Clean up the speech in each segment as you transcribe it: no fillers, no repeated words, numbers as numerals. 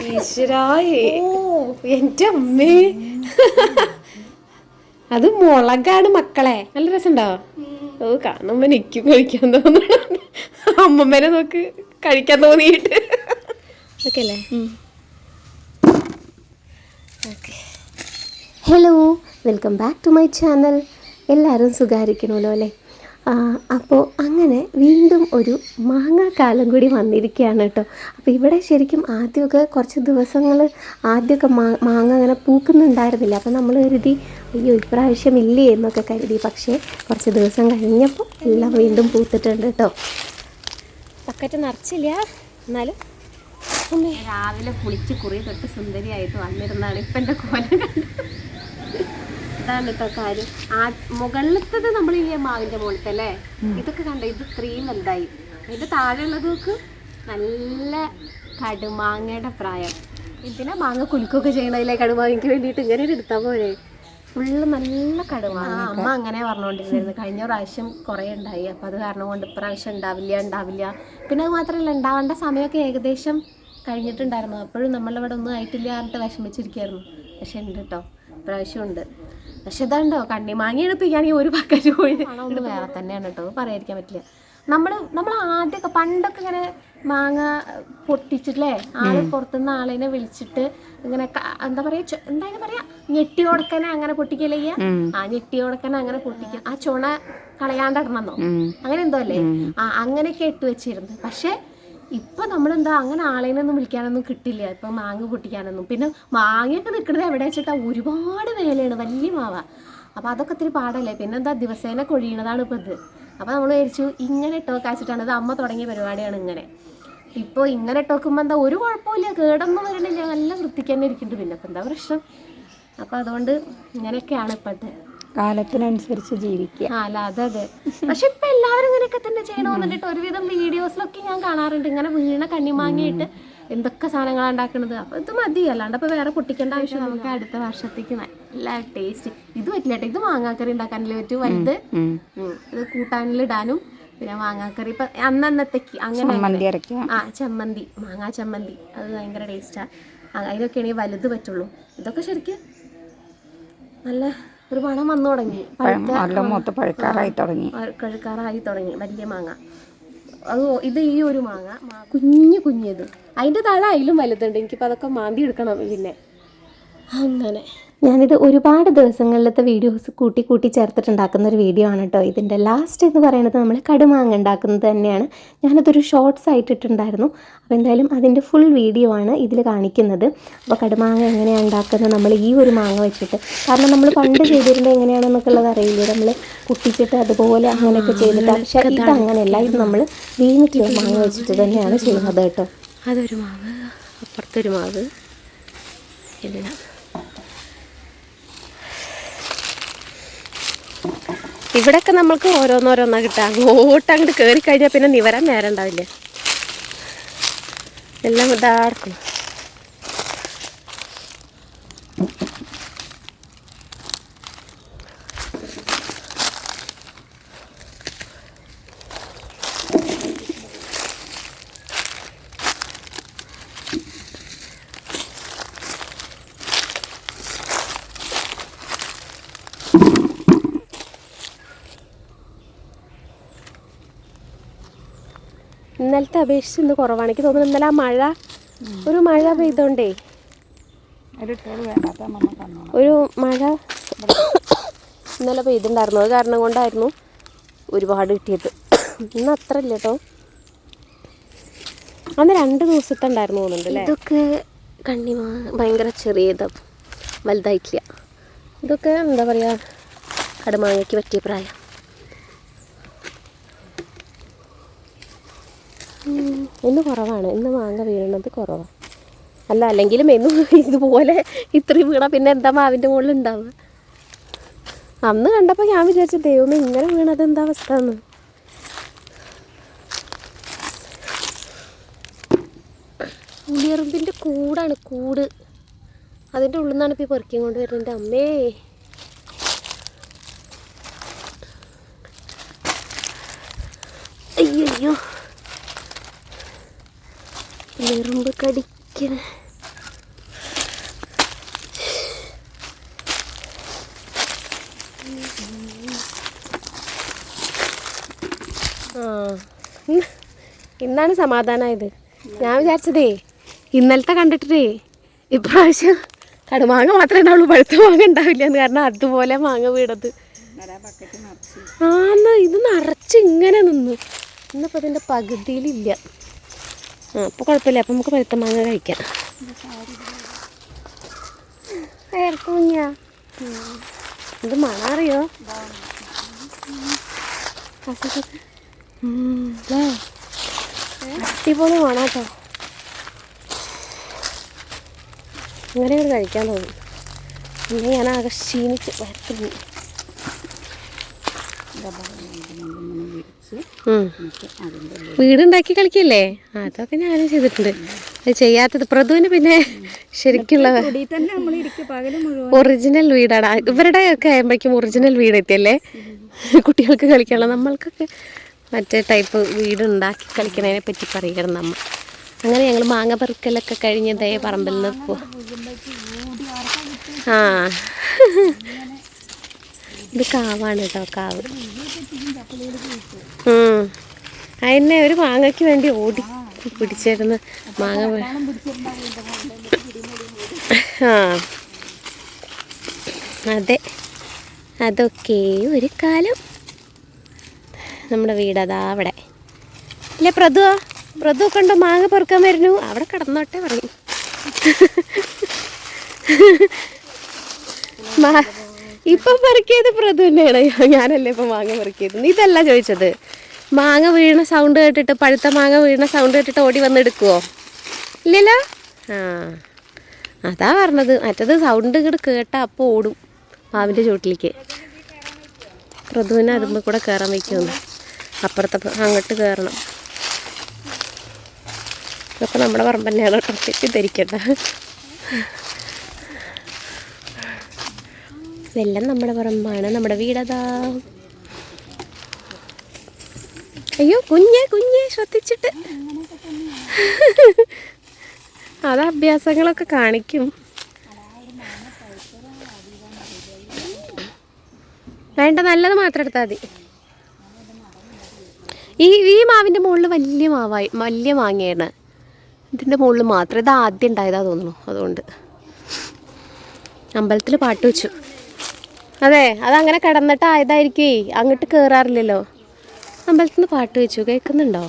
ഈശ്വരായേ എന്റെ അമ്മേ അത് മുളകാണ് മക്കളെ. നല്ല രസമുണ്ടോ? ഓ കാണുമ്പോ എനിക്കും കഴിക്കാൻ തോന്നുന്നു. അമ്മമ്മേനെ നോക്ക് കഴിക്കാൻ തോന്നിയിട്ട്. ഓക്കെ അല്ലേ? Okay. Hello, welcome back to my channel. എല്ലാവരും സുഖമായിരിക്കണമല്ലോ അല്ലേ? അപ്പോൾ അങ്ങനെ വീണ്ടും ഒരു മാങ്ങാക്കാലം കൂടി വന്നിരിക്കുകയാണ് കേട്ടോ. അപ്പോൾ ഇവിടെ ശരിക്കും ആദ്യമൊക്കെ കുറച്ച് ദിവസങ്ങൾ ആദ്യമൊക്കെ മാങ്ങ അങ്ങനെ പൂക്കുന്നുണ്ടായിരുന്നില്ല. അപ്പോൾ നമ്മൾ കരുതി അയ്യോ ഇപ്രാവശ്യം ഇല്ലേ എന്നൊക്കെ കരുതി. പക്ഷേ കുറച്ച് ദിവസം കഴിഞ്ഞപ്പോൾ എല്ലാം വീണ്ടും പൂത്തിട്ടുണ്ട് കേട്ടോ. ബക്കറ്റ് നിറച്ചില്ല, എന്നാലും രാവിലെ കുളിച്ച് കുറി തൊട്ട് സുന്ദരിയായിട്ട് വന്നിരുന്നാണ് ഇപ്പം എൻ്റെ കോലം കണ്ടത്. ഇതാണ് കേട്ടോ കാര്യം. മുകളിലത്തത് നമ്മളില്ലേ മാവിൻ്റെ മുകളിലത്തെ അല്ലേ, ഇതൊക്കെ കണ്ടോ, ഇത് ഇത്രയും വലുതായി. ഇതിൻ്റെ താഴെയുള്ളതൊക്കെ നല്ല കടുമാങ്ങയുടെ പ്രായം. ഇതിനെ മാങ്ങ കുലുക്കൊക്കെ ചെയ്യണതില്ലേ കടുമാങ്ങയ്ക്ക് വേണ്ടിയിട്ട് ഇങ്ങനെ എടുത്താൽ പോരെ. ഫുള്ള് നല്ല കടുമാങ്ങ. അമ്മ അങ്ങനെ പറഞ്ഞുകൊണ്ടിരുന്നത്. കഴിഞ്ഞ പ്രാവശ്യം കുറേ ഉണ്ടായി, അപ്പോൾ അത് കാരണം കൊണ്ട് ഇപ്രാവശ്യം ഉണ്ടാവില്ല. പിന്നെ അത് മാത്രമല്ല, ഉണ്ടാവേണ്ട സമയമൊക്കെ ഏകദേശം കഴിഞ്ഞിട്ടുണ്ടായിരുന്നു. അപ്പോഴും നമ്മളിവിടെ ഒന്നും ആയിട്ടില്ല എന്നിട്ട് വിഷമിച്ചിരിക്കുകയായിരുന്നു. പക്ഷെ ഉണ്ട് കേട്ടോ, ഇപ്രാവശ്യം ഉണ്ട്. പക്ഷെ ഇതാണ്ടോ കണ്ണിമാങ്ങ എടുപ്പിക്കുകയാണെങ്കിൽ ഒരു ബക്കറ്റ് പോയി ഒന്ന് വേറെ തന്നെയാണ് കേട്ടോ, പറയാതിരിക്കാൻ പറ്റില്ല. നമ്മൾ ആദ്യമൊക്കെ പണ്ടൊക്കെ ഇങ്ങനെ മാങ്ങ പൊട്ടിച്ചിട്ടില്ലേ, ആള് പുറത്തുനിന്ന് ആളിനെ വിളിച്ചിട്ട് ഇങ്ങനെ എന്താ പറയാ ഞെട്ടി കൊടുക്കനെ അങ്ങനെ പൊട്ടിക്കല്ലേ. ഞെട്ടി കൊടുക്കനെ അങ്ങനെ പൊട്ടിക്കുക, ആ ചുണ കളയാണ്ടിടണമെന്നോ അങ്ങനെ എന്തോ അല്ലേ, അങ്ങനെയൊക്കെ ഇട്ട് വെച്ചിരുന്നു. പക്ഷെ ഇപ്പൊ നമ്മളെന്താ അങ്ങനെ ആളേനൊന്നും വിളിക്കാനൊന്നും കിട്ടില്ല ഇപ്പൊ മാങ്ങ പൊട്ടിക്കാനൊന്നും. പിന്നെ മാങ്ങയൊക്കെ നിൽക്കുന്നത് എവിടെ വെച്ചിട്ടാ, ഒരുപാട് വേലയാണ്, വലിയ മാവ. അപ്പൊ അതൊക്കെ ഒത്തിരി പാടല്ലേ. പിന്നെന്താ ദിവസേന കൊഴിയണതാണ് ഇപ്പൊ ഇത്. അപ്പൊ നമ്മൾ വിചാരിച്ചു ഇങ്ങനെ ഇട്ടോക്കാച്ചിട്ടാണ്. ഇത് അമ്മ തുടങ്ങിയ പരിപാടിയാണ് ഇങ്ങനെ. ഇപ്പോൾ ഇങ്ങനെ ഇട്ടോക്കുമ്പോൾ എന്താ ഒരു കുഴപ്പമില്ല, കേടൊന്നും വരണില്ല, നല്ല വൃത്തിക്ക് തന്നെ ഇരിക്കുന്നുണ്ട്. പിന്നെ ഇപ്പം എന്താ പ്രശ്നം? അപ്പം അതുകൊണ്ട് ഇങ്ങനെയൊക്കെയാണ് ഇപ്പോഴത്തെ കാലത്തിനനുസരിച്ച് ജീവിക്കുക. അല്ല അതെ. പക്ഷെ ഇപ്പൊ എല്ലാവരും ഇങ്ങനെയൊക്കെ തന്നെ ചെയ്യണമെന്നിട്ട് ഒരുവിധം വീഡിയോസിലൊക്കെ ഞാൻ കാണാറുണ്ട്. ഇങ്ങനെ വീണ കണ്ണിമാങ്ങിയിട്ട് എന്തൊക്കെ സാധനങ്ങളാണ് ഉണ്ടാക്കുന്നത്. അപ്പോൾ ഇത് മതി, അല്ലാണ്ട് ഇപ്പോൾ വേറെ പൊട്ടിക്കേണ്ട ആവശ്യം. നമുക്ക് അടുത്ത വർഷത്തേക്ക് നല്ല ടേസ്റ്റ്. ഇത് പറ്റില്ല കേട്ടോ, ഇത് മാങ്ങാക്കറി ഉണ്ടാക്കാനല്ലേ പറ്റും വലുത്. ഇത് കൂട്ടാനിലിടാനും പിന്നെ മാങ്ങാക്കറി ഇപ്പം അന്നത്തേക്ക് അങ്ങനെ ചമ്മന്തി, മാങ്ങാ ചമ്മന്തി, അത് ഭയങ്കര ടേസ്റ്റാണ്. അതിനൊക്കെയാണെങ്കിൽ വലുത് പറ്റുള്ളൂ. ഇതൊക്കെ ശരിക്കും നല്ല ഒരു മണം വന്നു തുടങ്ങി, പഴുക്കാറായി തുടങ്ങി വലിയ മാങ്ങ. അത് ഇത് ഈ ഒരു മാങ്ങ കുഞ്ഞത്, അതിൻ്റെ താഴെ അതിലും വലുതുണ്ട്. എനിക്കിപ്പോൾ അതൊക്കെ മാന്തി എടുക്കണം. പിന്നെ അങ്ങനെ ഞാനിത് ഒരുപാട് ദിവസങ്ങളിലത്തെ വീഡിയോസ് കൂട്ടി ചേർത്തിട്ടുണ്ടാക്കുന്ന ഒരു വീഡിയോ ആണ് കേട്ടോ. ഇതിൻ്റെ ലാസ്റ്റ് എന്ന് പറയുന്നത് നമ്മൾ കടുമാങ്ങ ഉണ്ടാക്കുന്നത് തന്നെയാണ്. ഞാനതൊരു ഷോർട്സ് ആയിട്ടിട്ടുണ്ടായിരുന്നു. അപ്പോൾ എന്തായാലും അതിൻ്റെ ഫുൾ വീഡിയോ ആണ് ഇതിൽ കാണിക്കുന്നത്. അപ്പോൾ കടുമാങ്ങ എങ്ങനെയാണ് ഉണ്ടാക്കുന്നത് നമ്മൾ ഈ ഒരു മാങ്ങ വെച്ചിട്ട്. കാരണം നമ്മൾ പണ്ട് ചെയ്തിരുന്നത് എങ്ങനെയാണെന്നൊക്കെ ഉള്ളത് അറിയില്ല. നമ്മൾ പൊട്ടിച്ചിട്ട് അതുപോലെ അങ്ങനെയൊക്കെ ചെയ്തിട്ട്. പക്ഷേ ഇത് അങ്ങനെയല്ല, ഇത് നമ്മൾ വീണിട്ടുള്ള മാങ്ങ വെച്ചിട്ട് തന്നെയാണ് ചെയ്യുന്നത് കേട്ടോ. അതൊരു മാവ്, അപ്പുറത്തൊരു മാവ്, എല്ലാം ഇവിടെയൊക്കെ നമ്മൾക്ക് ഓരോന്നോരോന്നാ കിട്ടുക. അങ്ങോട്ട് കയറി കഴിഞ്ഞാൽ പിന്നെ നിവരാൻ നേരം ഉണ്ടാവില്ല. എല്ലാം ഇതാർക്കും ഇന്നലത്തെ അപേക്ഷിച്ച് ഇന്ന് കുറവാണ് എനിക്ക് തോന്നുന്നു. ഇന്നലെ ആ ഒരു മഴ പെയ്തോണ്ടേ, ഒരു മഴ ഇന്നലെ പെയ്തിട്ടുണ്ടായിരുന്നു. അത് കാരണം കൊണ്ടായിരുന്നു ഒരുപാട് കിട്ടിയത്. ഇന്ന് അത്ര ഇല്ല കേട്ടോ. അന്ന് 2 ദിവസത്തെ ഉണ്ടായിരുന്നു തോന്നുന്നുണ്ട് അല്ലേ. ഇതൊക്കെ ഭയങ്കര ചെറിയതാണ്, വലുതായിട്ടില്ല. ഇതൊക്കെ എന്താ പറയുക, കടുമാങ്ങയ്ക്ക് പറ്റിയ പ്രായം. ഇന്ന് കുറവാണ്, ഇന്ന് മാങ്ങ വീഴുന്നത് കുറവാണ്. അല്ലെങ്കിലും എന്നും ഇതുപോലെ ഇത്രയും വീണ പിന്നെ എന്താ മാവിൻ്റെ മുകളിൽ ഉണ്ടാവുക. അന്ന് കണ്ടപ്പോൾ ഞാൻ വിചാരിച്ചു ദൈവമേ ഇങ്ങനെ വീണത് എന്താ അവസ്ഥ എന്ന്. ഉളിയറുമ്പിൻ്റെ കൂട്, അതിൻ്റെ ഉള്ളിൽ നിന്നാണ് ഇപ്പോൾ പെറുക്കിയും കൊണ്ട് വരുന്നത്. അമ്മേ, അയ്യോ, എറുമ്പ് കടിക്കും. ഇരിക്കുന്നു. ഇന്നാണ് സമാധാനമായത്. ഞാൻ വിചാരിച്ചതേ ഇന്നലത്തെ കണ്ടിട്ടേ ഇപ്രാവശ്യം കടുമാങ്ങ മാത്രമേ ഉണ്ടാവുള്ളൂ, പഴുത്ത മാങ്ങ ഉണ്ടാവില്ല എന്ന്. കാരണം അതുപോലെ മാങ്ങ വീടത്. ആന്ന് ഇത് നിറച്ച് ഇങ്ങനെ നിന്നു. ഇന്നിപ്പോൾ ഇതിൻ്റെ പകുതിയിലില്ല. അപ്പോൾ കുഴപ്പമില്ല. അപ്പം നമുക്ക് പഴുത്ത മാങ്ങ കഴിക്കാം. കുഞ്ഞാ ഇത് മണം അറിയോ? അടിപൊളി മണാട്ടോ. അങ്ങനെ ഇവിടെ കഴിക്കാൻ തോന്നി. പിന്നെ ഞാൻ ആകെ ക്ഷീണിച്ച് വരത്തുള്ളൂ. വീടുണ്ടാക്കി കളിക്കല്ലേ? അതൊക്കെ ഞാനും ചെയ്തിട്ടുണ്ട്. അത് ചെയ്യാത്തത് പ്രതുവിന് പിന്നെ ശരിക്കുള്ള ഒറിജിനൽ വീടാണ്. ഇവരുടെ ഒക്കെ ആകുമ്പോഴേക്കും ഒറിജിനൽ വീട് എത്തിയല്ലേ കുട്ടികൾക്ക് കളിക്കാനുള്ള. നമ്മൾക്കൊക്കെ മറ്റേ ടൈപ്പ് വീടുണ്ടാക്കി കളിക്കണതിനെ പറ്റി പറയുകയാണ് നമ്മൾ. അങ്ങനെ ഞങ്ങൾ മാങ്ങ പെറുക്കലൊക്കെ കഴിഞ്ഞതേ പറമ്പിൽ നിന്ന് ആ ഇത് കാവാണ് കേട്ടോ, കാവ്. അതിനെ ഒരു മാങ്ങയ്ക്ക് വേണ്ടി ഓടി പിടിച്ചിരുന്ന് മാങ്ങ. ആ അതെ, അതൊക്കെ ഒരു കാലം. നമ്മുടെ വീടതാ അവിടെ അല്ലേ? പ്രതു ഒക്കെ ഉണ്ടോ? മാങ്ങ പെറുക്കാൻ വരുന്നു. അവിടെ കിടന്നോട്ടെ പറയും. ഇപ്പം പെറുക്കിയത് പ്രതു തന്നെയാണ്. ഞാനല്ലേ ഇപ്പം മാങ്ങ പെറുക്കിയത്. ഇതല്ല ചോദിച്ചത്. മാങ്ങ വീണ സൗണ്ട് കേട്ടിട്ട്, പഴുത്ത മാങ്ങ വീണ സൗണ്ട് കേട്ടിട്ട് ഓടി വന്ന് എടുക്കുവോ? ഇല്ലല്ലോ. ആ അതാ പറഞ്ഞത്. മറ്റത് സൗണ്ട് ഇങ്ങോട്ട് കേട്ടാൽ അപ്പോൾ ഓടും മാവിൻ്റെ ചുവട്ടിലേക്ക്. പ്രതുവിനെ അതുമ്പോൾ കൂടെ കയറാൻ വയ്ക്കുമെന്ന്. അപ്പുറത്തെ അങ്ങോട്ട് കയറണം. ഇതൊക്കെ നമ്മുടെ പറമ്പ് തന്നെയാണ്. തെറ്റിദ്ധരിക്കണ്ട. ഇതെല്ലാം നമ്മുടെ പറമ്പാണ്. നമ്മുടെ വീടതാ. അയ്യോ കുഞ്ഞേ ശ്രദ്ധിച്ചിട്ട്. അത് അഭ്യാസങ്ങളൊക്കെ കാണിക്കും. വേണ്ട, നല്ലത് മാത്രം എടുത്താൽ മതി. ഈ മാവിൻ്റെ മുകളിൽ വലിയ മാങ്ങയാണ്. ഇതിൻ്റെ മുകളിൽ മാത്രം. ഇത് ആദ്യം ഉണ്ടായതാ തോന്നുന്നു. അതുകൊണ്ട് അമ്പലത്തിൽ പാട്ട് വെച്ചു. അതെ, അതങ്ങനെ കിടന്നിട്ട് ആയതായിരിക്കേ. അങ്ങോട്ട് കയറാറില്ലല്ലോ. അമ്പലത്തിൽ നിന്ന് പാട്ട് വെച്ചു. കേൾക്കുന്നുണ്ടോ?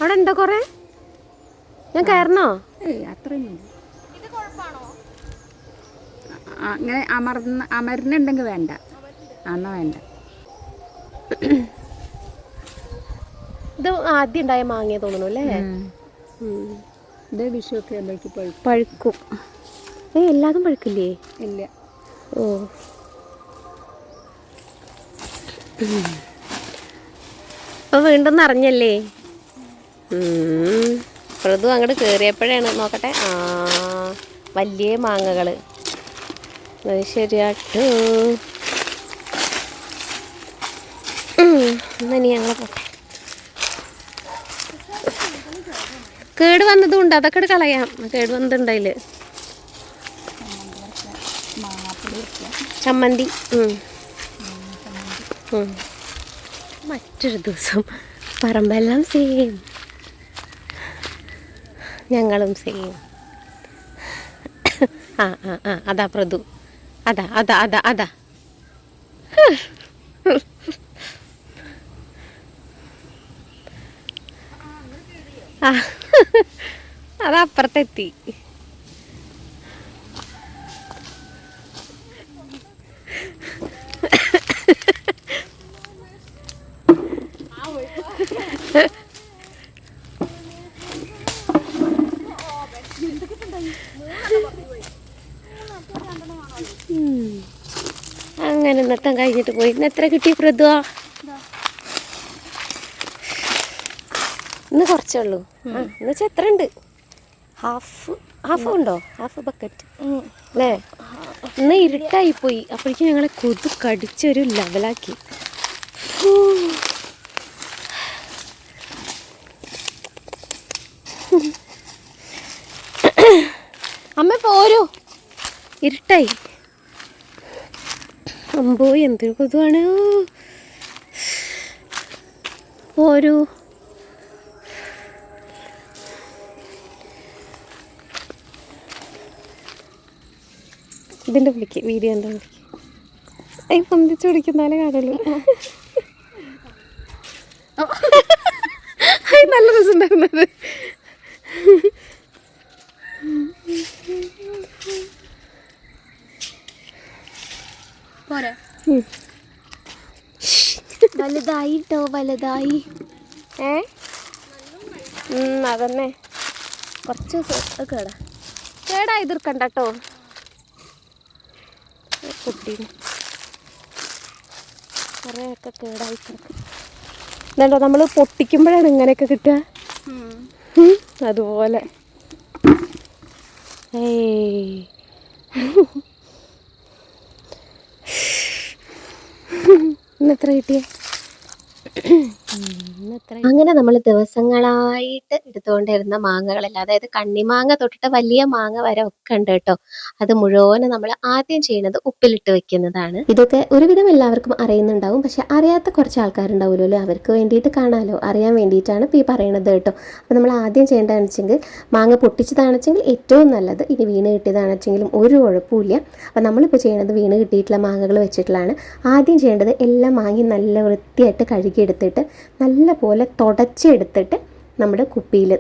അവിടെ ഉണ്ടോ കുറേ? ഞാൻ കയറണോ? അത്രയൊന്നും അങ്ങനെ അമരുന്നുണ്ടെങ്കിൽ വേണ്ട. അന്ന വേണ്ട. ഇത് ആദ്യം ഉണ്ടായ മാങ്ങയെ തോന്നുന്നു അല്ലേ? ഇത് വിഷുവൊക്കെ പഴുക്കും. എല്ലാതും പഴുക്കില്ലേ? ഇല്ല. ഓ അപ്പോൾ വീണ്ടും നിറഞ്ഞല്ലേ? പ്രതു അങ്ങോട്ട് കയറിയപ്പോഴാണ്. നോക്കട്ടെ. ആ വലിയ മാങ്ങകൾ. അത് ശരിയാട്ടോ. എന്നാ ഞങ്ങൾ പോട്ടെ. കേട് വന്നതും ഉണ്ട്. അതൊക്കെ കളയാം. കേട് വന്നതുണ്ടായില്ല. ചമ്മന്തി. മറ്റൊരു ദിവസം പറമ്പെല്ലാം സെയിം, ഞങ്ങളും സെയിം. ആ ആ ആ അതാ പ്രതു. അതാ അതാ അതാ അതാ ആ അതപ്പുറത്തെത്തി. അങ്ങനെ നൃത്തം കഴിഞ്ഞിട്ട് പോയി. ഇന്ന് എത്ര കിട്ടി പ്രതു? ഇന്ന് കുറച്ചേ ഉള്ളൂ. എന്ന് വെച്ചാൽ എത്ര ഉണ്ട്? ഹാഫ് ഉണ്ടോ? ഹാഫ് ബക്കറ്റ് അല്ലേ? ഇന്ന് ഇരുട്ടായിപ്പോയി. അപ്പോഴേക്കും ഞങ്ങളെ കൊതു കടിച്ചൊരു ലെവലാക്കി. പോരൂ, ഇരുട്ടായി. അമ്പോ എന്തൊരു കൊതുവാണ്. പോരൂ. ഇതിൻ്റെ വിളിക്ക്, വീഡിയോ എന്താ വിളിക്ക്. പൊന്തിച്ച് പിടിക്കുന്നാലേ കാണുള്ളൂ. നല്ല രസമുണ്ടായിരുന്നത്. വലുതായി ട്ടോ, വലുതായി. അതന്നെ കുറച്ച് കേടാ എതിർക്കണ്ട കേട്ടോ കുട്ടീനെ. കുറേയൊക്കെ കേടായി കിടക്കും. എന്താ നമ്മൾ പൊട്ടിക്കുമ്പോഴാണ് ഇങ്ങനെയൊക്കെ കിട്ടുക. അതുപോലെ ഇന്നെത്ര കിട്ടിയേ? അങ്ങനെ നമ്മൾ ദിവസങ്ങളായിട്ട് എടുത്തുകൊണ്ടിരുന്ന മാങ്ങകളെല്ലാം, അതായത് കണ്ണിമാങ്ങ തൊട്ടിട്ട് വലിയ മാങ്ങ വരെ ഒക്കെ ഉണ്ട് കേട്ടോ. അത് മുഴുവനും നമ്മൾ ആദ്യം ചെയ്യുന്നത് ഉപ്പിലിട്ട് വെക്കുന്നതാണ്. ഇതൊക്കെ ഒരുവിധം എല്ലാവർക്കും അറിയുന്നുണ്ടാവും, പക്ഷെ അറിയാത്ത കുറച്ച് ആൾക്കാരുണ്ടാവുമല്ലോ, അവർക്ക് വേണ്ടിയിട്ട് കാണാമല്ലോ, അറിയാൻ വേണ്ടിയിട്ടാണ് ഇപ്പോൾ ഈ പറയണത് കേട്ടോ. അപ്പോൾ നമ്മൾ ആദ്യം ചെയ്യേണ്ടതെന്ന് വെച്ചെങ്കിൽ മാങ്ങ പൊട്ടിച്ചതാണെച്ചെങ്കിൽ ഏറ്റവും നല്ലത്. ഇനി വീണ് കിട്ടിയതാണെച്ചെങ്കിലും ഒരു കുഴപ്പമില്ല. അപ്പോൾ നമ്മളിപ്പോൾ ചെയ്യണത് വീണ് കിട്ടിയിട്ടുള്ള മാങ്ങകൾ വെച്ചിട്ടുള്ളതാണ്. ആദ്യം ചെയ്യേണ്ടത് എല്ലാം മാങ്ങി നല്ല വൃത്തിയായിട്ട് കഴുകിയെടുത്തിട്ട് നല്ല പോലെ തുടച്ചെടുത്തിട്ട് നമ്മുടെ കുപ്പിയിൽ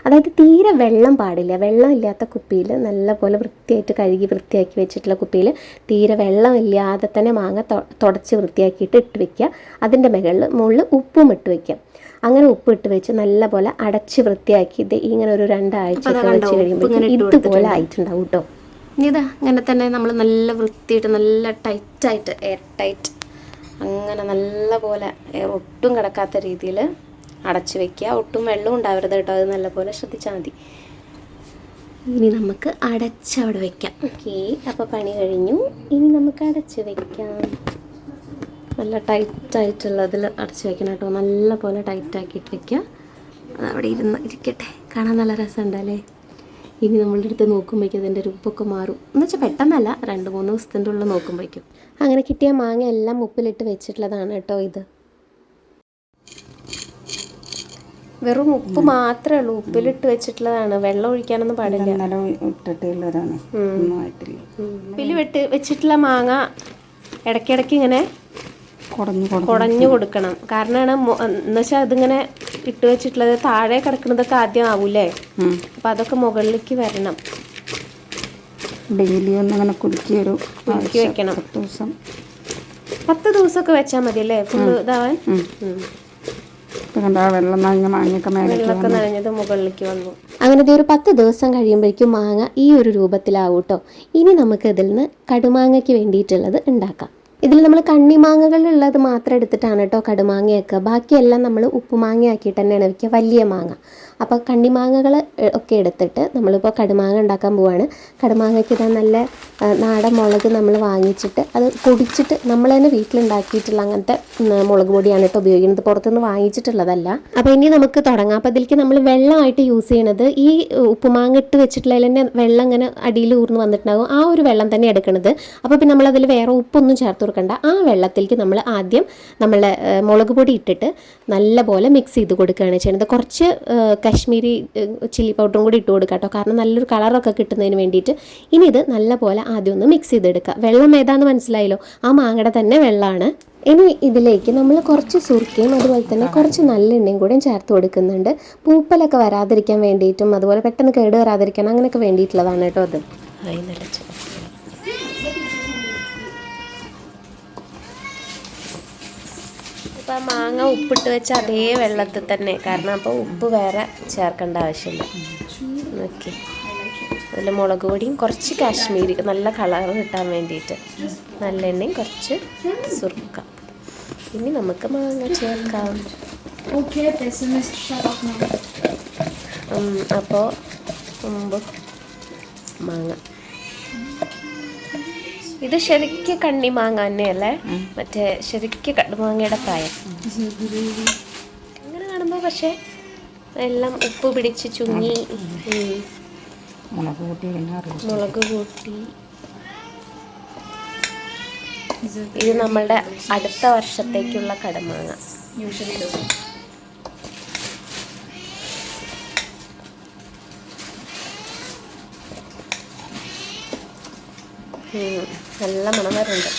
അതായത് തീരെ വെള്ളം പാടില്ല, വെള്ളം ഇല്ലാത്ത കുപ്പിയിൽ നല്ല പോലെ വൃത്തിയായിട്ട് കഴുകി വൃത്തിയാക്കി വെച്ചിട്ടുള്ള കുപ്പിയിൽ തീരെ വെള്ളം ഇല്ലാതെ തന്നെ മാങ്ങ തുടച്ച് വൃത്തിയാക്കിയിട്ട് ഇട്ട് വെക്കുക. അതിൻ്റെ മുകളിൽ ഉപ്പും ഇട്ട് വയ്ക്കുക. അങ്ങനെ ഉപ്പ് ഇട്ട് വെച്ച് നല്ല പോലെ അടച്ച് വൃത്തിയാക്കി ഇത് ഇങ്ങനെ ഒരു 2 ആഴ്ച വെച്ച് കഴിയുമ്പോൾ ഇതുപോലെ ആയിട്ടുണ്ടാവും കേട്ടോ. ഇതാ ഇങ്ങനെ തന്നെ നമ്മൾ നല്ല വൃത്തിയായിട്ട് നല്ല ടൈറ്റായിട്ട് എയർ ടൈറ്റ് അങ്ങനെ നല്ല പോലെ ഒട്ടും കിടക്കാത്ത രീതിയിൽ അടച്ചു വെക്കുക. ഒട്ടും വെള്ളം ഉണ്ടാവരുത് കേട്ടോ, അത് നല്ലപോലെ ശ്രദ്ധിച്ചാൽ മതി. ഇനി നമുക്ക് അടച്ചവിടെ വെക്കാം. ഓക്കേ, അപ്പോൾ പണി കഴിഞ്ഞു. ഇനി നമുക്ക് അടച്ച് വെക്കാം. നല്ല ടൈറ്റായിട്ടുള്ളതിൽ അടച്ച് വെക്കണം കേട്ടോ, നല്ല പോലെ ടൈറ്റാക്കിയിട്ട് വെക്കുക. അതവിടെ ഇരിക്കട്ടെ, കാണാൻ നല്ല രസമുണ്ടല്ലേ. ഇനി നമ്മളുടെ അടുത്ത് നോക്കുമ്പോഴേക്കും അതിൻ്റെ ഉപ്പൊക്കെ മാറും. എന്ന് വെച്ചാൽ പെട്ടെന്നല്ല, 2-3 ദിവസത്തിൻ്റെ ഉള്ളിൽ നോക്കുമ്പോഴേക്കും. അങ്ങനെ കിട്ടിയ മാങ്ങ എല്ലാം ഉപ്പിലിട്ട് വെച്ചിട്ടുള്ളതാണ് കേട്ടോ. ഇത് വെറും ഉപ്പ് മാത്രമേ ഉള്ളൂ, ഉപ്പിലിട്ട് വെച്ചിട്ടുള്ളതാണ്, വെള്ളം ഒഴിക്കാനൊന്നും പാടില്ല. ഉപ്പിൽ വെച്ചിട്ടുള്ള മാങ്ങ ഇടയ്ക്കിടയ്ക്ക് ഇങ്ങനെ കുടഞ്ഞു കൊടുക്കണം. കാരണമാണ് എന്ന് വെച്ചാൽ അതിങ്ങനെ ഇട്ട് വെച്ചിട്ടുള്ളത് താഴെ കിടക്കുന്നതൊക്കെ ആദ്യം ആവൂലേ, അപ്പം അതൊക്കെ മുകളിലേക്ക് വരണം. ഡെയിലി ഒന്നങ്ങനെ കുലുക്കി വെക്കണം. 10 ദിവസമൊക്കെ വെച്ചാൽ മതി അല്ലേ, ഫുള്ള് ഇതാവാൻ. വെള്ളമൊക്കെ നനഞ്ഞത് മുകളിലേക്ക് വന്നു. അങ്ങനെ ഒരു 10 ദിവസം കഴിയുമ്പോഴേക്കും മാങ്ങ ഈ ഒരു രൂപത്തിലാവും കേട്ടോ. ഇനി നമുക്ക് ഇതിൽ നിന്ന് കടുമാങ്ങയ്ക്ക് വേണ്ടിയിട്ടുള്ളത് ഉണ്ടാക്കാം. ഇതിൽ നമ്മൾ കണ്ണിമാങ്ങകളുള്ളത് മാത്രം എടുത്തിട്ടാണ് കേട്ടോ കടുമാങ്ങയൊക്കെ. ബാക്കിയെല്ലാം നമ്മൾ ഉപ്പുമാങ്ങ ആക്കിയിട്ട് തന്നെയാണ് വയ്ക്കുക, വലിയ മാങ്ങ. അപ്പോൾ കണ്ണിമാങ്ങകൾ ഒക്കെ എടുത്തിട്ട് നമ്മളിപ്പോൾ കടുമാങ്ങ ഉണ്ടാക്കാൻ പോവുകയാണ്. കടുമാങ്ങയ്ക്ക് ഇതാ നല്ല നാടൻ മുളക് നമ്മൾ വാങ്ങിച്ചിട്ട് അത് പൊടിച്ചിട്ട് നമ്മൾ തന്നെ വീട്ടിലുണ്ടാക്കിയിട്ടുള്ള അങ്ങനത്തെ മുളക് പൊടിയാണ് കേട്ടോ ഉപയോഗിക്കുന്നത്, പുറത്തുനിന്ന് വാങ്ങിച്ചിട്ടുള്ളതല്ല. അപ്പോൾ ഇനി നമുക്ക് തുടങ്ങാം. അപ്പോൾ അതിലേക്ക് നമ്മൾ വെള്ളമായിട്ട് യൂസ് ചെയ്യണത് ഈ ഉപ്പുമാങ്ങ ഇട്ട് വെച്ചിട്ടുള്ളതിൽ തന്നെ വെള്ളം ഇങ്ങനെ അടിയിൽ ഊർന്ന് വന്നിട്ടുണ്ടാകും, ആ ഒരു വെള്ളം തന്നെ എടുക്കണത്. അപ്പോൾ പിന്നെ നമ്മളതിൽ വേറെ ഉപ്പൊന്നും ചേർത്ത് കൊടുക്കണ്ട. ആ വെള്ളത്തിലേക്ക് നമ്മൾ ആദ്യം നമ്മളെ മുളക് പൊടി ഇട്ടിട്ട് നല്ലപോലെ മിക്സ് ചെയ്ത് കൊടുക്കുകയാണ് ചെയ്യുന്നത്. കുറച്ച് കാശ്മീരി ചില്ലി പൗഡറും കൂടി ഇട്ട് കൊടുക്കുക കേട്ടോ, കാരണം നല്ലൊരു കളറൊക്കെ കിട്ടുന്നതിന് വേണ്ടിയിട്ട്. ഇനി ഇത് നല്ലപോലെ ആദ്യം ഒന്ന് മിക്സ് ചെയ്തെടുക്കുക. വെള്ളം ഏതാണെന്ന് മനസ്സിലായല്ലോ, ആ മാങ്ങയുടെ തന്നെ വെള്ളമാണ്. ഇനി ഇതിലേക്ക് നമ്മൾ കുറച്ച് സുർക്കയും അതുപോലെ തന്നെ കുറച്ച് നല്ലെണ്ണയും കൂടെ ചേർത്ത് കൊടുക്കുന്നുണ്ട്. പൂപ്പലൊക്കെ വരാതിരിക്കാൻ വേണ്ടിയിട്ടും അതുപോലെ പെട്ടെന്ന് കേട് വരാതിരിക്കാൻ അങ്ങനെയൊക്കെ വേണ്ടിയിട്ടുള്ളതാണ് കേട്ടോ അത്. ഇപ്പോൾ മാങ്ങ ഉപ്പിട്ട് വെച്ച അതേ വെള്ളത്തിൽ തന്നെ, കാരണം അപ്പോൾ ഉപ്പ് വേറെ ചേർക്കേണ്ട ആവശ്യമില്ല. ഓക്കെ, അതിൽ മുളക് പൊടിയും കുറച്ച് കാശ്മീരി നല്ല കളർ കിട്ടാൻ വേണ്ടിയിട്ട് നല്ലെണ്ണയും കുറച്ച് സുർക്ക. ഇനി നമുക്ക് മാങ്ങ ചേർക്കാം. അപ്പോൾ മാങ്ങ ഇത് ശരിക്കും കണ്ണിമാങ്ങ തന്നെയല്ലേ, മറ്റേ ശരിക്കും കടുമാങ്ങയുടെ പ്രായം. അങ്ങനെ കാണുമ്പോൾ പക്ഷേ എല്ലാം ഉപ്പ് പിടിച്ച് ചുങ്ങി മുളക് കൂട്ടി കഴിഞ്ഞാൽ അറിയാം. മുളക് കൂട്ടി. ഇത് നമ്മളുടെ അടുത്ത വർഷത്തേക്കുള്ള കടമാങ്ങ. നല്ല മണം വരുന്നുണ്ട്.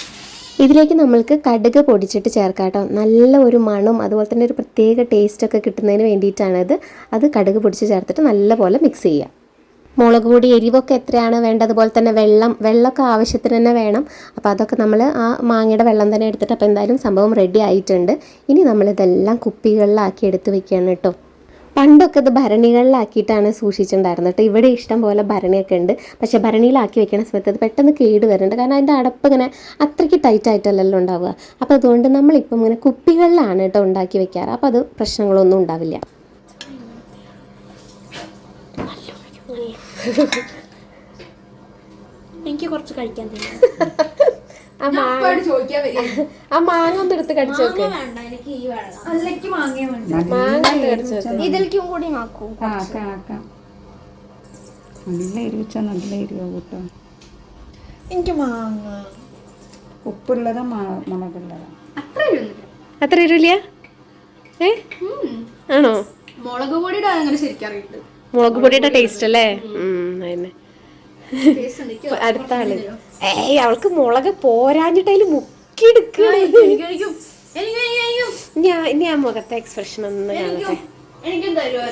ഇതിലേക്ക് നമ്മൾക്ക് കടുക് പൊടിച്ചിട്ട് ചേർക്കാം കേട്ടോ. നല്ല ഒരു മണം, അതുപോലെ തന്നെ ഒരു പ്രത്യേക ടേസ്റ്റൊക്കെ കിട്ടുന്നതിന് വേണ്ടിയിട്ടാണിത്. അത് കടുക് പൊടിച്ച് ചേർത്തിട്ട് നല്ലപോലെ മിക്സ് ചെയ്യുക. മുളക് പൊടി എരിവൊക്കെ എത്രയാണ് വേണ്ടത്, അതുപോലെ തന്നെ വെള്ളമൊക്കെ ആവശ്യത്തിന് തന്നെ വേണം. അപ്പോൾ അതൊക്കെ നമ്മൾ ആ മാങ്ങയുടെ വെള്ളം തന്നെ എടുത്തിട്ട്, അപ്പോൾ എന്തായാലും സംഭവം റെഡി ആയിട്ടുണ്ട്. ഇനി നമ്മളിതെല്ലാം കുപ്പികളിലാക്കി എടുത്ത് വെക്കുകയാണ് കേട്ടോ. പണ്ടൊക്കെ ഇത് ഭരണികളിലാക്കിയിട്ടാണ് സൂക്ഷിച്ചിട്ടുണ്ടായിരുന്നത് കേട്ടോ. ഇവിടെ ഇഷ്ടം പോലെ ഭരണിയൊക്കെ ഉണ്ട്. പക്ഷേ ഭരണിയിലാക്കി വെക്കുന്ന സമയത്ത് അത് പെട്ടെന്ന് കേട് വരുന്നുണ്ട്. കാരണം അതിൻ്റെ അടപ്പ് ഇങ്ങനെ അത്രയ്ക്ക് ടൈറ്റായിട്ടല്ലല്ലോ ഉണ്ടാവുക. അപ്പോൾ അതുകൊണ്ട് നമ്മളിപ്പം ഇങ്ങനെ കുപ്പികളിലാണ് കേട്ടോ ഉണ്ടാക്കി വെക്കാറ്. അപ്പോൾ അത് പ്രശ്നങ്ങളൊന്നും ഉണ്ടാവില്ല. എനിക്ക് കുറച്ച് കഴിക്കാൻ തരും. ആ മാങ്ങ ഒന്ന് എടുത്ത് കടിച്ചു നോക്ക്. മാങ്ങ കടിച്ചു നോക്ക്. ഇതിലേക്കും കൂടി മാക്കൂ. നല്ല എരിവെച്ചാ നല്ല എരിവ കൂട്ടോ. എനിക്ക് മാങ്ങ. ഉപ്പുള്ളതാ മുളകുള്ളതാ? അത്ര എരിവില്ല? ആണോ? മുളക് പൊടിയുടെ അങ്ങനെ ശരിക്കറിയിട്ട്. മുളക് പൊടിയുടെ ടേസ്റ്റ് അല്ലേ? അതന്നെ. അടുത്ത ആള് അവൾക്ക് മുളക് പോരാഞ്ഞിട്ട് അതിൽ മുക്കിയെടുക്കുക. ഞാൻ മുഖത്തെ എക്സ്പ്രഷൻ ഒന്ന് കാണട്ടെ.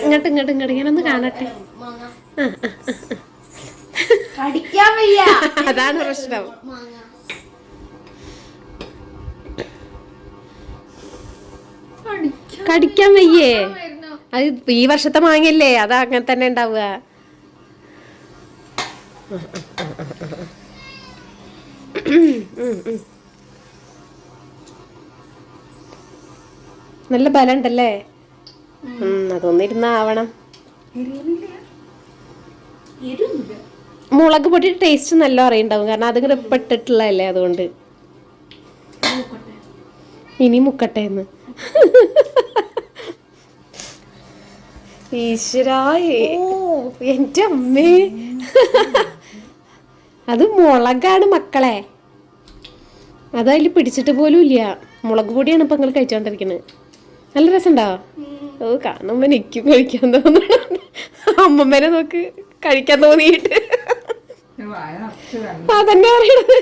ഇങ്ങോട്ട് ഞാനൊന്ന് കാണട്ടെ. അതാണ് പ്രശ്നം. കടിക്കാൻ വയ്യേ? അത് ഈ വർഷത്തെ മാങ്ങല്ലേ, അതാ അങ്ങനെ തന്നെ ഉണ്ടാവുക. നല്ല ബലം ഉണ്ടല്ലേ? അതൊന്നിരുന്നാവണം. മുളക് പൊടി ടേസ്റ്റ് നല്ല അറിയുണ്ടാവും, കാരണം അതിങ്ങനെ പെട്ടിട്ടുള്ളതല്ലേ. അതുകൊണ്ട് ഇനി മുക്കട്ടെ എന്ന്. ഈശ്വരായേ, എൻ്റെ അമ്മേ, അത് മുളകാണ് മക്കളെ. അതതിൽ പിടിച്ചിട്ട് പോലും ഇല്ല. മുളക് പൊടിയാണ് ഇപ്പൊ നിങ്ങൾ കഴിച്ചോണ്ടിരിക്കുന്നത്. നല്ല രസമുണ്ടോ? ഓ, കാണുമ്പോ എനിക്കും കഴിക്കാൻ തോന്നണം. അമ്മമ്മേനെ നോക്ക്, കഴിക്കാൻ തോന്നിയിട്ട്. അതന്നെ പറയണത്.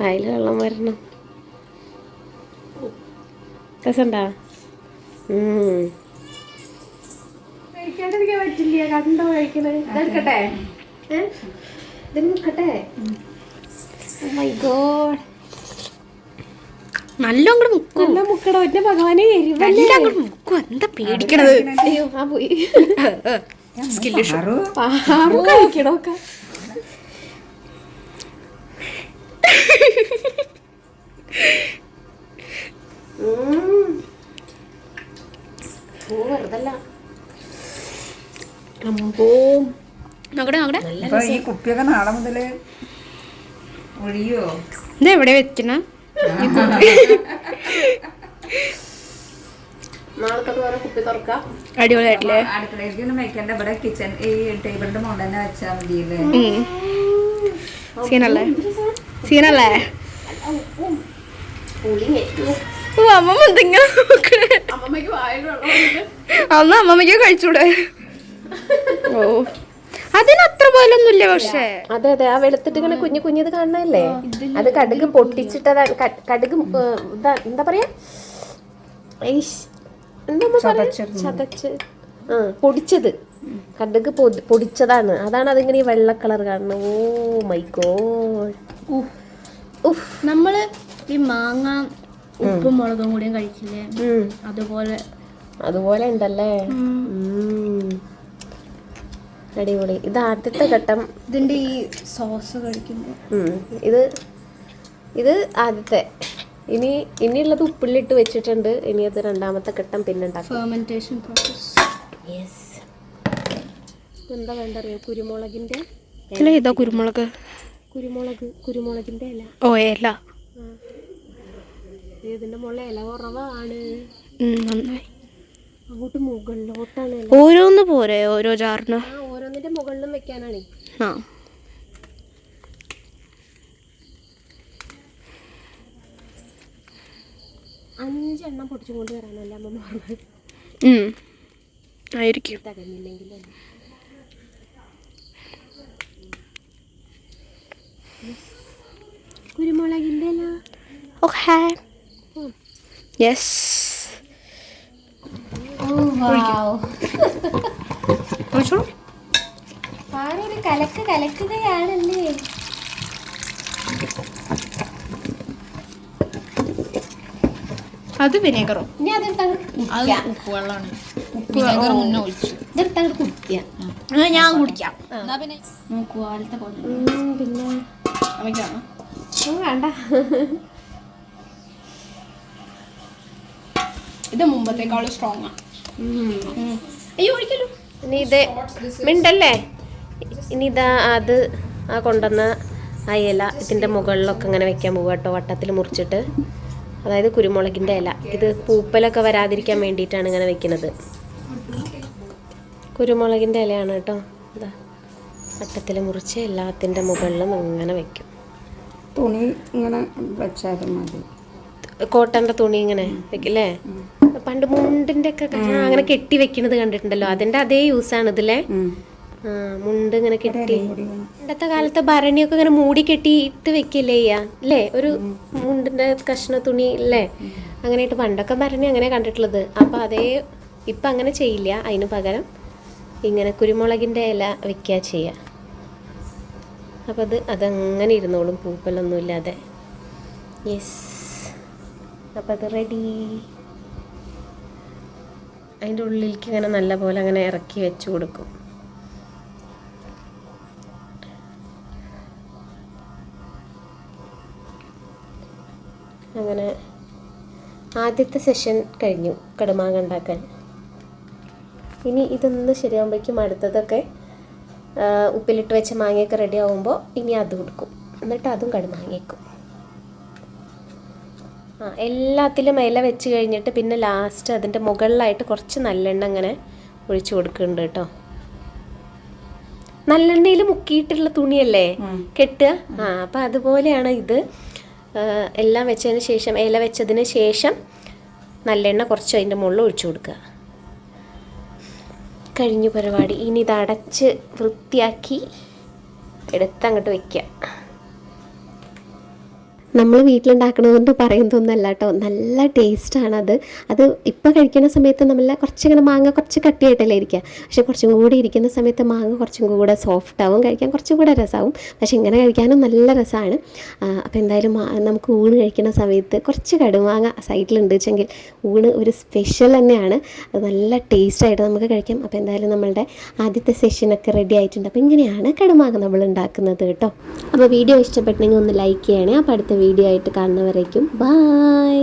അതിൽ വെള്ളം വരണം. രസണ്ടാ? കഴിക്കാണ്ടിരിക്കാൻ പറ്റില്ല. കണ്ടോ കഴിക്കണേ? ഇതെടുക്കട്ടെ? ഇത് മുക്കട്ടെ? മൈ ഗോഡ്, നല്ല മുക്കടോ. എന്റെ ഭഗവാനെ, എന്താ പേടിക്കണത്? അയ്യോ, ആ പോയി. കഴിക്കണോ? വെറുതല്ല. ഈ കുപ്പിയൊക്കെ നാളെ മുതല് ഒഴിയോ? ഇതെവിടെ വെക്കണ? അടിപൊളിയായിട്ടില്ലേ? അടുക്കളയിലേക്കൊന്നും വെക്കണ്ട. ഇവിടെ കിച്ചൺ ഈ ടേബിളിന്റെ മുകളിൽ തന്നെ വെച്ചാൽ മതിയല്ലേ? സീനല്ലേ? അമ്മമ്മ എന്തെങ്കിലും അന്ന് അമ്മമ്മയ്ക്ക് കഴിച്ചൂടെ? ഓ, അതിനത്ര പോലൊന്നുമില്ല. പക്ഷേ അതെ, ആ വെളുത്തിട്ട് ഇങ്ങനെ കുഞ്ഞത് കാണണല്ലേ? അത് കടുക് പൊട്ടിച്ചിട്ടതാ. കടുക് എന്താ പറയാ, ചതച്ച് പൊടിച്ചത്. കടുക് പൊടിച്ചതാണ്. അതാണ് അതിങ്ങനെ ഈ വെള്ള കളർ കാണുന്നത്. Oh my god. നമ്മള് ഈ മാങ്ങ ഉപ്പും മുളകും കൂടിയും കഴിക്കില്ലേ? അതുപോലെ ഉണ്ടല്ലേ? അടിപൊളി. ഇത് ആദ്യത്തെ ഘട്ടം. ഇതിന്റെ ഈ സോസ് കഴിക്കുമ്പോ ഇത് ആദ്യത്തെ. ഇനിയുള്ളത് ഉപ്പിലിട്ട് വെച്ചിട്ടുണ്ട്. ഇനി അത് രണ്ടാമത്തെ ഘട്ടം പിന്നെ ഉണ്ടാക്കും. Fermentation process. എന്താ വേണ്ട അറിയോ? കുരുമുളകിന്റെ ഇതാ കുരുമുളക്. കുരുമുളകിൻ്റെ ഇല. ഓ ഇല. ഇതിൻ്റെ മുകളിൽ ഇല കുറവാണ്. നന്നായി. അങ്ങോട്ട് മുകളിലോട്ടാണ്. ഓരോന്ന് പോരെ ഓരോ ജാറിന്? ഓരോന്നിൻ്റെ മുകളിലും വെക്കാനാണ്. ആ 5 എണ്ണം പൊടിച്ചും കൊണ്ട് വരാനല്ലേ അമ്മ പറഞ്ഞത്. ആയിരിക്കും. തികഞ്ഞില്ലെങ്കിലും കുരുമുളകിൻ്റെ ഇല. ഓക്കെ. യെസ്. ഒരു കലക്കുകയാണല്ലേ. അത് വിനേഗറോ? ഇനി അതെടുത്താണ് ഉപ്പുവെള്ളമാണ്. വിനേഗർ മുന്നേ ഒഴിച്ചു. ഇതെടുത്താണ് കുടിക്കുക. ഞാൻ കുടിക്കാം. പിന്നെ വേണ്ട. ഇത് മുമ്പത്തേക്കാളും സ്ട്രോങ് ആണ്. അയ്യോ ഒഴിക്കല്ലോ. ഇനി ഇത് മിണ്ടല്ലേ. ഇനി ഇതാ അത് കൊണ്ടുവന്ന ആ ഇല ഇതിൻ്റെ മുകളിലൊക്കെ ഇങ്ങനെ വെക്കാൻ പോവുക കേട്ടോ, വട്ടത്തിൽ മുറിച്ചിട്ട്. അതായത് കുരുമുളകിൻ്റെ ഇല. ഇത് പൂപ്പലൊക്കെ വരാതിരിക്കാൻ വേണ്ടിയിട്ടാണ് ഇങ്ങനെ വെക്കുന്നത്. കുരുമുളകിൻ്റെ ഇലയാണ് കേട്ടോ. ഇതാ വട്ടത്തിൽ മുറിച്ച് എല്ലാത്തിൻ്റെ മുകളിലും ഇങ്ങനെ വെക്കും. തുണി ഇങ്ങനെ വെച്ചാലും മതി. കോട്ടൻ്റെ തുണി ഇങ്ങനെ വെക്കില്ലേ. പണ്ട് മുണ്ടിൻ്റെ ഒക്കെ അങ്ങനെ കെട്ടി വെക്കണത് കണ്ടിട്ടുണ്ടല്ലോ. അതിൻ്റെ അതേ യൂസാണ് ഇതില്ലേ. മുണ്ട് ഇങ്ങനെ കെട്ടി. പണ്ടത്തെ കാലത്തെ ഭരണിയൊക്കെ ഇങ്ങനെ മൂടി കെട്ടിയിട്ട് വെക്കില്ലേ അല്ലേ, ഒരു മുണ്ടിൻ്റെ കഷ്ണ തുണി അല്ലേ. അങ്ങനെയായിട്ട് പണ്ടൊക്കെ ഭരണി അങ്ങനെ കണ്ടിട്ടുള്ളത്. അപ്പം അതേ ഇപ്പം അങ്ങനെ ചെയ്യില്ല. അതിന് പകരം ഇങ്ങനെ കുരുമുളകിൻ്റെ ഇല വെക്കുക ചെയ്യുക. അപ്പം അതങ്ങനെ ഇരുന്നോളും, പൂപ്പലൊന്നുമില്ലാതെ. യെസ്. അപ്പം അത് റെഡി. അതിൻ്റെ ഉള്ളിലേക്ക് ഇങ്ങനെ നല്ല പോലെ അങ്ങനെ ഇറക്കി വെച്ച് കൊടുക്കും. അങ്ങനെ ആദ്യത്തെ സെഷൻ കഴിഞ്ഞു കടുമാങ്ങ ഉണ്ടാക്കാൻ. ഇനി ഇതൊന്ന് ശരിയാകുമ്പോഴേക്കും അടുത്തതൊക്കെ ഉപ്പിലിട്ട് വെച്ച മാങ്ങയൊക്കെ റെഡി ആകുമ്പോൾ ഇനി അത് കൊടുക്കും. എന്നിട്ട് അതും കടുമാങ്ങയ്ക്കും. എല്ലാത്തിലും ഇല വെച്ച് കഴിഞ്ഞിട്ട് പിന്നെ ലാസ്റ്റ് അതിൻ്റെ മുകളിലായിട്ട് കുറച്ച് നല്ലെണ്ണ അങ്ങനെ ഒഴിച്ചു കൊടുക്കുന്നുണ്ട് കേട്ടോ. നല്ലെണ്ണയിൽ മുക്കിയിട്ടുള്ള തുണിയല്ലേ കെട്ടുക. അപ്പം അതുപോലെയാണ് ഇത്. എല്ലാം വെച്ചതിന് ശേഷം, ഇല വെച്ചതിന് ശേഷം നല്ലെണ്ണ കുറച്ച് അതിൻ്റെ മുകളിൽ ഒഴിച്ചു കൊടുക്കുക. കഴിഞ്ഞു പരിപാടി. ഇനി ഇത് അടച്ച് വൃത്തിയാക്കി എടുത്തങ്ങോട്ട് വയ്ക്കുക. നമ്മൾ വീട്ടിലുണ്ടാക്കണതുകൊണ്ട് പറയുന്നതൊന്നുമല്ല കേട്ടോ, നല്ല ടേസ്റ്റാണത്. അത് ഇപ്പോൾ കഴിക്കുന്ന സമയത്ത് നമ്മൾ കുറച്ചിങ്ങനെ മാങ്ങ കുറച്ച് കട്ടിയായിട്ടല്ലേ ഇരിക്കുക. പക്ഷേ കുറച്ചും കൂടി ഇരിക്കുന്ന സമയത്ത് മാങ്ങ കുറച്ചും കൂടെ സോഫ്റ്റ് ആവും, കഴിക്കാൻ കുറച്ചും കൂടെ രസമാവും. പക്ഷേ ഇങ്ങനെ കഴിക്കാനും നല്ല രസമാണ്. അപ്പോൾ എന്തായാലും നമുക്ക് ഊണ് കഴിക്കുന്ന സമയത്ത് കുറച്ച് കടുമാങ്ങ സൈഡിലുണ്ട് വെച്ചെങ്കിൽ ഊണ് ഒരു സ്പെഷ്യൽ തന്നെയാണ്. അത് നല്ല ടേസ്റ്റായിട്ട് നമുക്ക് കഴിക്കാം. അപ്പോൾ എന്തായാലും നമ്മളുടെ ആദ്യത്തെ സെഷനൊക്കെ റെഡി ആയിട്ടുണ്ട്. അപ്പോൾ ഇങ്ങനെയാണ് കടുമാങ്ങ നമ്മൾ ഉണ്ടാക്കുന്നത് കേട്ടോ. അപ്പോൾ വീഡിയോ ഇഷ്ടപ്പെട്ടെങ്കിൽ ഒന്ന് ലൈക്ക് ചെയ്യണേ. അപ്പോൾ അടുത്ത വീഡിയോ ആയിട്ട് കാണുന്നവരേക്കും ബായ്.